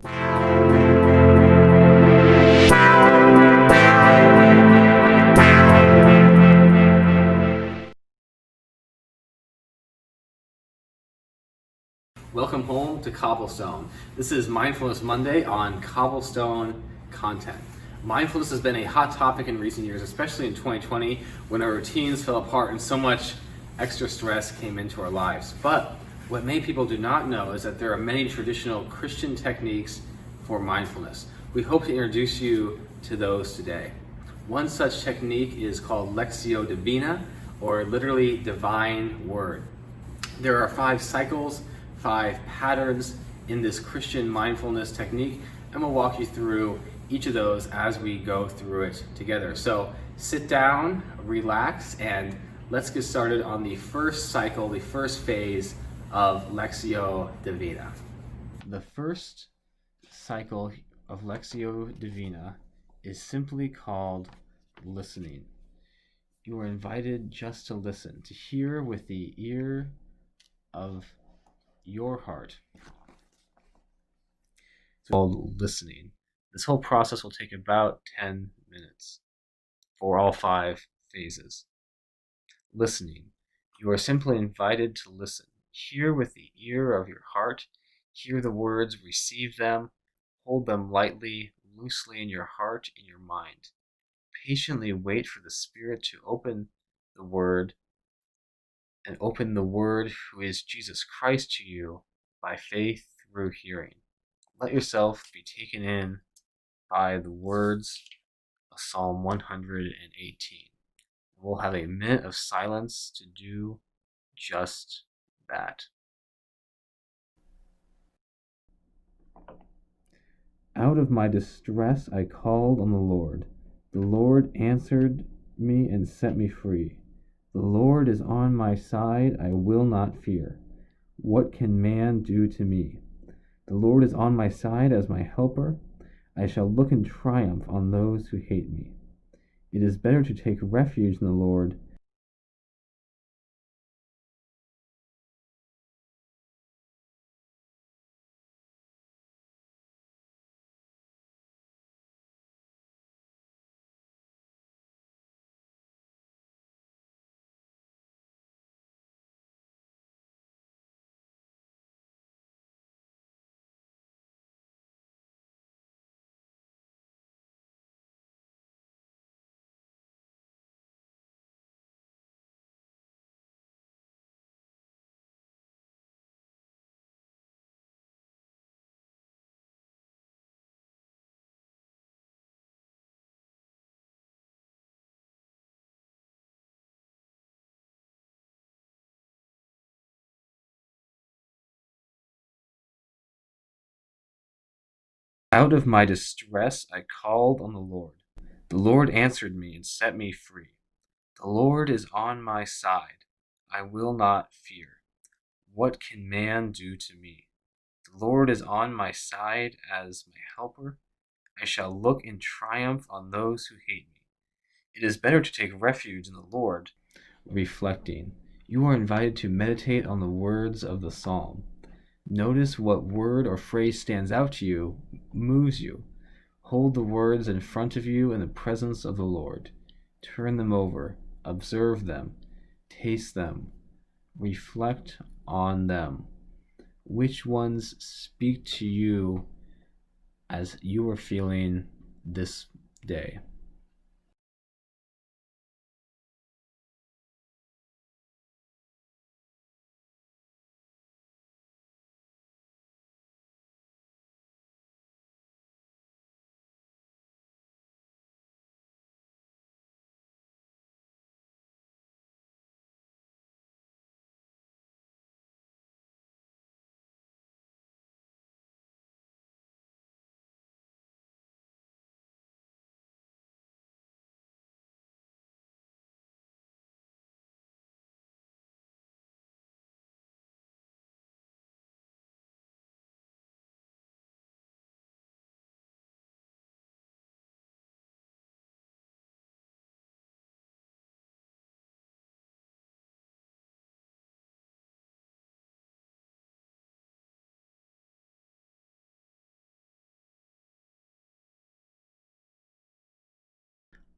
Welcome home to Cobblestone. This is Mindfulness Monday on Cobblestone content. Mindfulness has been a hot topic in recent years, especially in 2020 when our routines fell apart and so much extra stress came into our lives. But what many people do not know is that there are many traditional Christian techniques for mindfulness. We hope to introduce you to those today. One such technique is called lectio divina, or literally divine word. There are 5 cycles, 5 patterns in this Christian mindfulness technique, and we'll walk you through each of those as we go through it together. So sit down, relax, and let's get started on the first cycle, the first phase of lectio divina. The first cycle of lectio divina is simply called listening. You are invited just to listen, to hear with the ear of your heart. It's called listening. This whole process will take about 10 minutes for all 5 phases. Listening. You are simply invited to listen. Hear with the ear of your heart. Hear the words, receive them, hold them lightly, loosely in your heart, in your mind. Patiently wait for the Spirit to open the Word, and open the Word, who is Jesus Christ, to you by faith through hearing. Let yourself be taken in by the words of Psalm 118. We'll have a minute of silence to do just that. Out of my distress I called on the Lord. The Lord answered me and set me free. The Lord is on my side, I will not fear. What can man do to me? The Lord is on my side as my helper. I shall look in triumph on those who hate me. It is better to take refuge in the Lord Out of my distress I called on the Lord. The Lord answered me and set me free. The Lord is on my side. I will not fear. What can man do to me? The Lord is on my side as my helper. I shall look in triumph on those who hate me. It is better to take refuge in the Lord. Reflecting. You are invited to meditate on the words of the psalm. Notice what word or phrase stands out to you, moves you. Hold the words in front of you in the presence of the Lord. Turn them over, observe them, taste them, reflect on them. Which ones speak to you as you are feeling this day?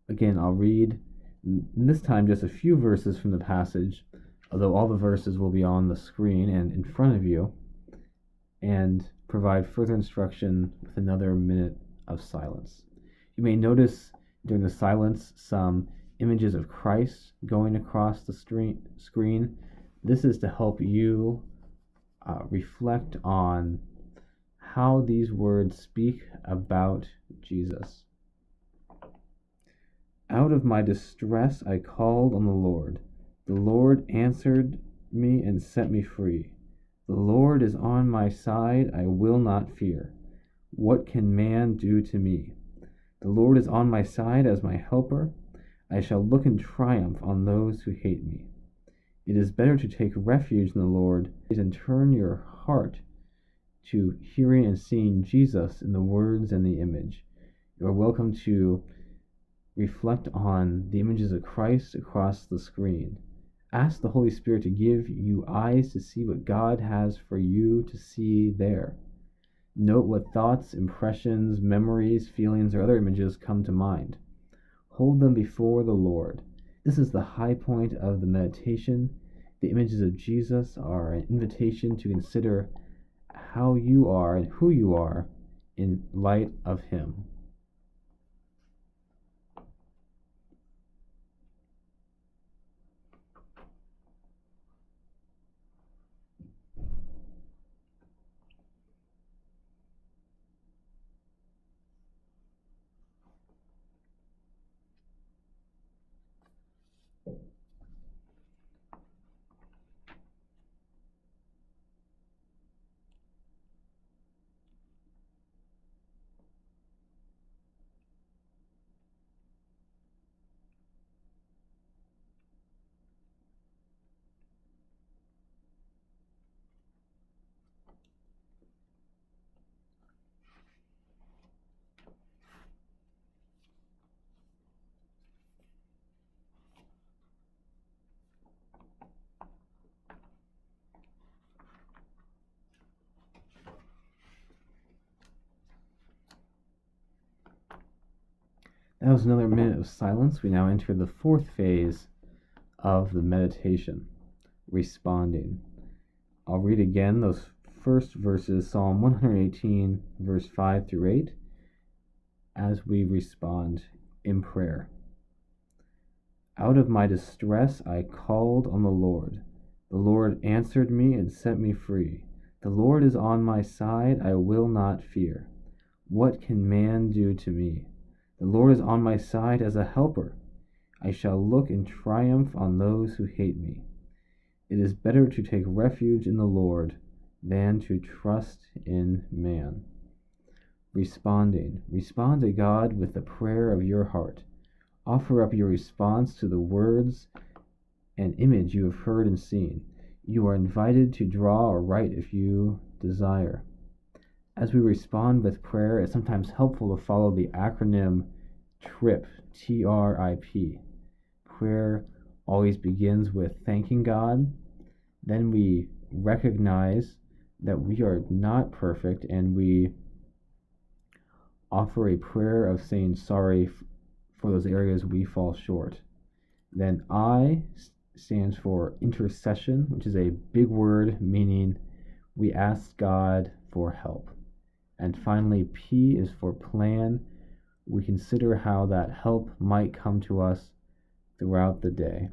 Again, I'll read this time just a few verses from the passage, although all the verses will be on the screen and in front of you, and provide further instruction with another minute of silence. You may notice during the silence some images of Christ going across the screen. This is to help you reflect on how these words speak about Jesus. Out of my distress I called on the Lord. The Lord answered me and set me free. The Lord is on my side, I will not fear. What can man do to me? The Lord is on my side as my helper. I shall look in triumph on those who hate me. It is better to take refuge in the Lord and turn your heart to hearing and seeing Jesus in the words and the image. You are welcome to reflect on the images of Christ across the screen. Ask the Holy Spirit to give you eyes to see what God has for you to see there. Note what thoughts, impressions, memories, feelings, or other images come to mind. Hold them before the Lord. This is the high point of the meditation. The images of Jesus are an invitation to consider how you are and who you are in light of Him. That was another minute of silence. We now enter the fourth phase of the meditation, responding. I'll read again those first verses, Psalm 118, verse 5 through 8, as we respond in prayer. Out of my distress I called on the Lord. The Lord answered me and set me free. The Lord is on my side, I will not fear. What can man do to me? The Lord is on my side as a helper. I shall look in triumph on those who hate me. It is better to take refuge in the Lord than to trust in man. Responding. Respond to God with the prayer of your heart. Offer up your response to the words and image you have heard and seen. You are invited to draw or write if you desire. As we respond with prayer, it's sometimes helpful to follow the acronym TRIP, T-R-I-P. Prayer always begins with thanking God. Then we recognize that we are not perfect, and we offer a prayer of saying sorry for those areas we fall short. Then I stands for intercession, which is a big word meaning we ask God for help. And finally, P is for plan. We consider how that help might come to us throughout the day.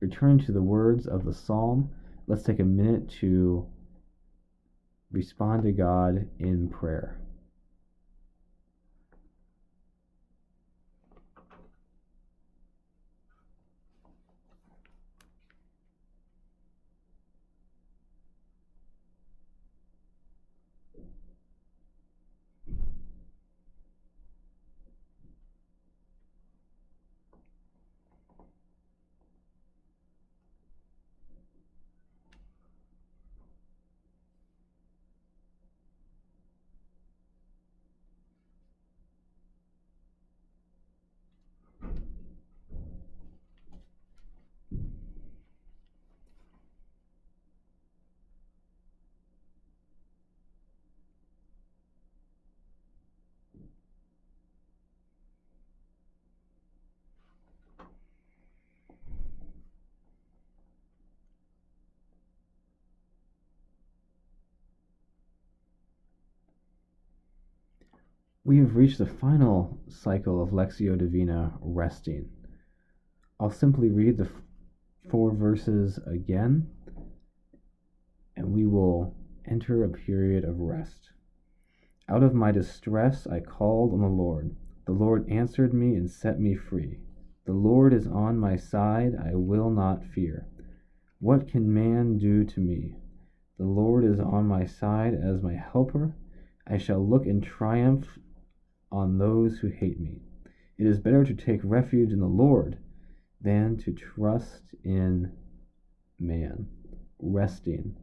Return to the words of the psalm. Let's take a minute to respond to God in prayer. We have reached the final cycle of lectio divina, resting. I'll simply read the 4 verses again, and we will enter a period of rest. Out of my distress I called on the Lord. The Lord answered me and set me free. The Lord is on my side, I will not fear. What can man do to me? The Lord is on my side as my helper. I shall look in triumph on those who hate me. It is better to take refuge in the Lord than to trust in man. Resting.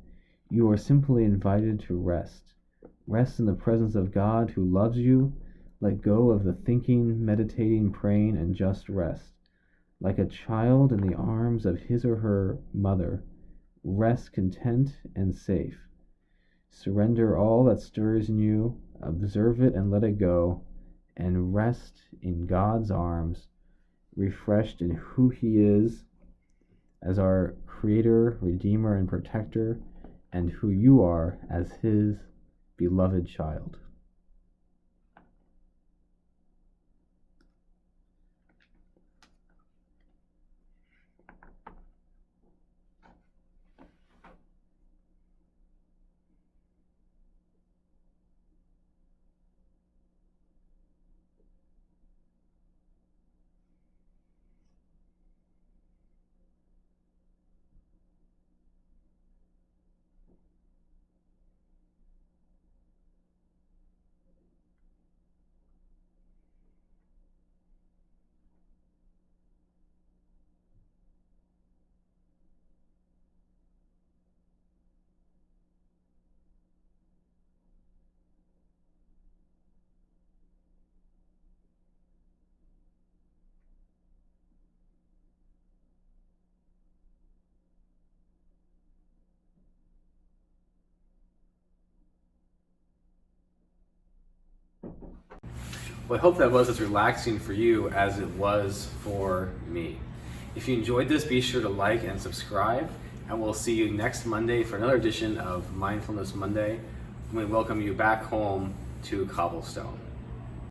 You are simply invited to rest. Rest in the presence of God who loves you. Let go of the thinking, meditating, praying, and just rest. Like a child in the arms of his or her mother, rest content and safe. Surrender all that stirs in you, observe it and let it go, and rest in God's arms, refreshed in who He is as our Creator, Redeemer, and Protector, and who you are as His beloved child. Well, I hope that was as relaxing for you as it was for me. If you enjoyed this, be sure to like and subscribe, and we'll see you next Monday for another edition of Mindfulness Monday, when we welcome you back home to Cobblestone.